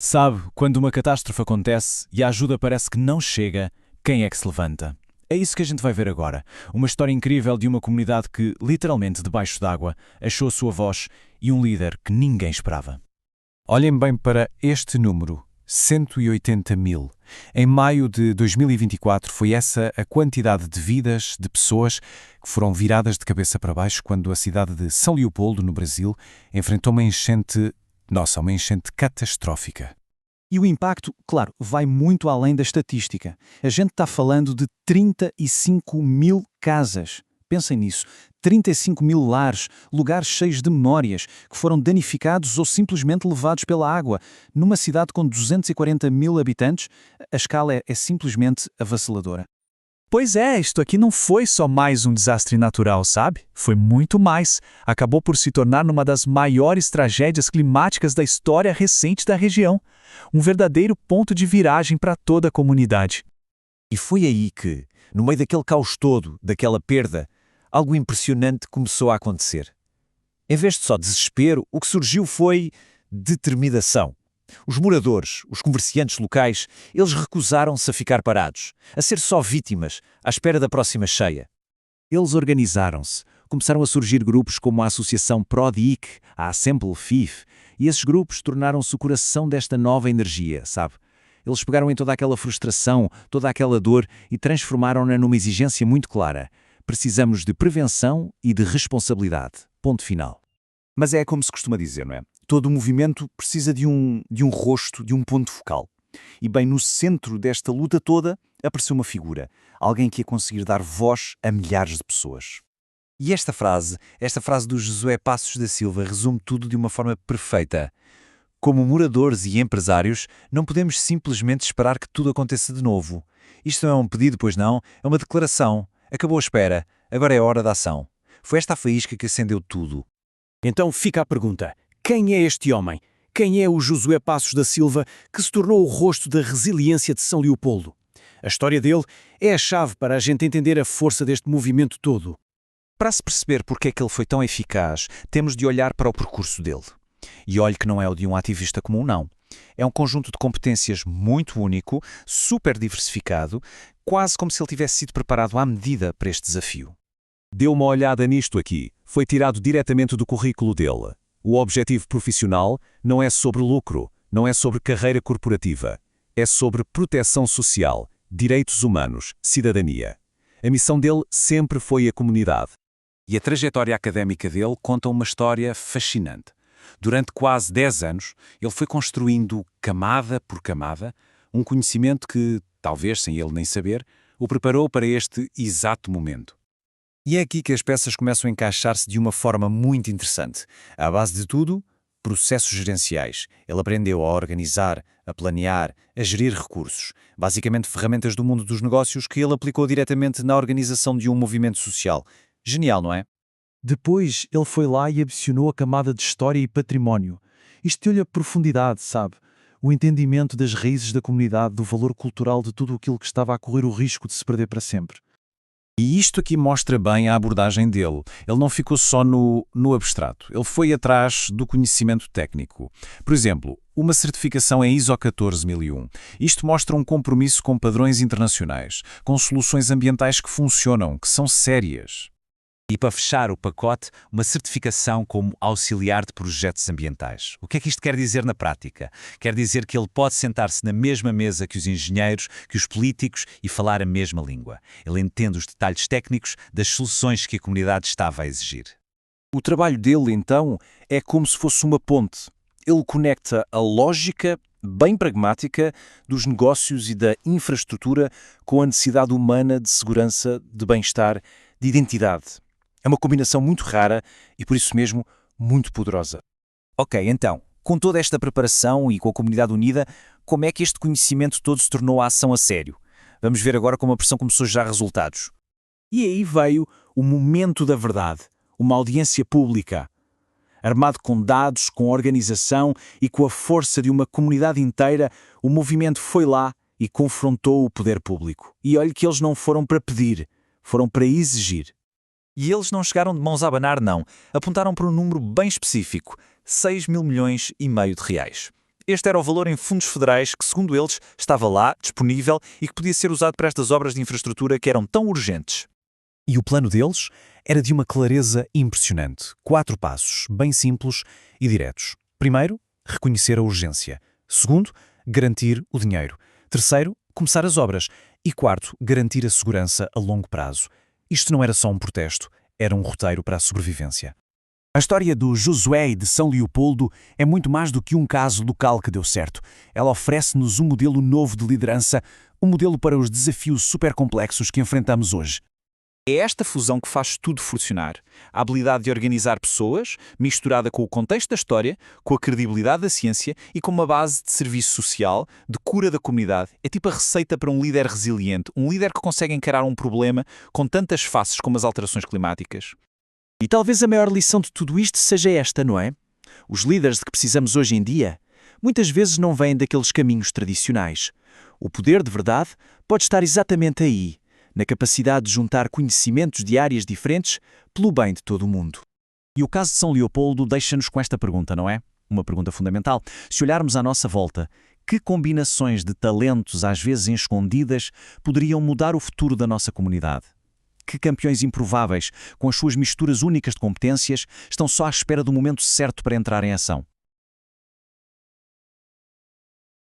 Sabe, quando uma catástrofe acontece e a ajuda parece que não chega, quem é que se levanta? É isso que a gente vai ver agora. Uma história incrível de uma comunidade que, literalmente debaixo d'água, achou a sua voz e um líder que ninguém esperava. Olhem bem para este número, 180 mil. Em maio de 2024 foi essa a quantidade de vidas, de pessoas que foram viradas de cabeça para baixo quando a cidade de São Leopoldo, no Brasil, enfrentou uma enchente catastrófica. E o impacto, claro, vai muito além da estatística. A gente está falando de 35 mil casas. Pensem nisso. 35 mil lares, lugares cheios de memórias, que foram danificados ou simplesmente levados pela água. Numa cidade com 240 mil habitantes, a escala é simplesmente avassaladora. Pois é, isto aqui não foi só mais um desastre natural, sabe? Foi muito mais. Acabou por se tornar uma das maiores tragédias climáticas da história recente da região. Um verdadeiro ponto de viragem para toda a comunidade. E foi aí que, no meio daquele caos todo, daquela perda, algo impressionante começou a acontecer. Em vez de só desespero, o que surgiu foi determinação. Os moradores, os comerciantes locais, eles recusaram-se a ficar parados, a ser só vítimas, à espera da próxima cheia. Eles organizaram-se, começaram a surgir grupos como a Associação ProDIC, a Assemble FIF, e esses grupos tornaram-se o coração desta nova energia, sabe? Eles pegaram em toda aquela frustração, toda aquela dor e transformaram-na numa exigência muito clara. Precisamos de prevenção e de responsabilidade. Ponto final. Mas é como se costuma dizer, não é? Todo movimento precisa de um rosto, de um ponto focal. E bem, no centro desta luta toda, apareceu uma figura. Alguém que ia conseguir dar voz a milhares de pessoas. E esta frase do Josué Passos da Silva, resume tudo de uma forma perfeita. Como moradores e empresários, não podemos simplesmente esperar que tudo aconteça de novo. Isto não é um pedido, pois não, é uma declaração. Acabou a espera, agora é a hora da ação. Foi esta a faísca que acendeu tudo. Então fica a pergunta: quem é este homem? Quem é o Josué Passos da Silva que se tornou o rosto da resiliência de São Leopoldo? A história dele é a chave para a gente entender a força deste movimento todo. Para se perceber porque é que ele foi tão eficaz, temos de olhar para o percurso dele. E olhe que não é o de um ativista comum, não. É um conjunto de competências muito único, super diversificado, quase como se ele tivesse sido preparado à medida para este desafio. Dê uma olhada nisto aqui. Foi tirado diretamente do currículo dele. O objetivo profissional não é sobre lucro, não é sobre carreira corporativa. É sobre proteção social, direitos humanos, cidadania. A missão dele sempre foi a comunidade. E a trajetória académica dele conta uma história fascinante. Durante quase 10 anos, ele foi construindo, camada por camada, um conhecimento que, talvez sem ele nem saber, o preparou para este exato momento. E é aqui que as peças começam a encaixar-se de uma forma muito interessante. À base de tudo, processos gerenciais. Ele aprendeu a organizar, a planear, a gerir recursos. Basicamente ferramentas do mundo dos negócios que ele aplicou diretamente na organização de um movimento social. Genial, não é? Depois ele foi lá e adicionou a camada de história e património. Isto deu-lhe a profundidade, sabe? O entendimento das raízes da comunidade, do valor cultural de tudo aquilo que estava a correr o risco de se perder para sempre. E isto aqui mostra bem a abordagem dele. Ele não ficou só no abstrato. Ele foi atrás do conhecimento técnico. Por exemplo, uma certificação em ISO 14001. Isto mostra um compromisso com padrões internacionais, com soluções ambientais que funcionam, que são sérias. E para fechar o pacote, uma certificação como auxiliar de projetos ambientais. O que é que isto quer dizer na prática? Quer dizer que ele pode sentar-se na mesma mesa que os engenheiros, que os políticos e falar a mesma língua. Ele entende os detalhes técnicos das soluções que a comunidade estava a exigir. O trabalho dele, então, é como se fosse uma ponte. Ele conecta a lógica bem pragmática dos negócios e da infraestrutura com a necessidade humana de segurança, de bem-estar, de identidade. É uma combinação muito rara e, por isso mesmo, muito poderosa. Ok, então, com toda esta preparação e com a comunidade unida, como é que este conhecimento todo se tornou a ação a sério? Vamos ver agora como a pressão começou a gerar resultados. E aí veio o momento da verdade, uma audiência pública. Armado com dados, com organização e com a força de uma comunidade inteira, o movimento foi lá e confrontou o poder público. E olhe que eles não foram para pedir, foram para exigir. E eles não chegaram de mãos a abanar, não. Apontaram para um número bem específico, 6 mil milhões e meio de reais. este era o valor em fundos federais que, segundo eles, estava lá, disponível e que podia ser usado para estas obras de infraestrutura que eram tão urgentes. E o plano deles era de uma clareza impressionante. 4 passos, bem simples e diretos. Primeiro, reconhecer a urgência. Segundo, garantir o dinheiro. Terceiro, começar as obras. E quarto, garantir a segurança a longo prazo. Isto não era só um protesto, era um roteiro para a sobrevivência. A história do Josué e de São Leopoldo é muito mais do que um caso local que deu certo. Ela oferece-nos um modelo novo de liderança, um modelo para os desafios supercomplexos que enfrentamos hoje. É esta fusão que faz tudo funcionar. A habilidade de organizar pessoas, misturada com o contexto da história, com a credibilidade da ciência e com uma base de serviço social, de cura da comunidade, é tipo a receita para um líder resiliente, um líder que consegue encarar um problema com tantas faces como as alterações climáticas. E talvez a maior lição de tudo isto seja esta, não é? Os líderes de que precisamos hoje em dia muitas vezes não vêm daqueles caminhos tradicionais. O poder de verdade pode estar exatamente aí, na capacidade de juntar conhecimentos de áreas diferentes pelo bem de todo o mundo. E o caso de São Leopoldo deixa-nos com esta pergunta, não é? Uma pergunta fundamental. Se olharmos à nossa volta, que combinações de talentos, às vezes escondidas, poderiam mudar o futuro da nossa comunidade? Que campeões improváveis, com as suas misturas únicas de competências, estão só à espera do momento certo para entrar em ação?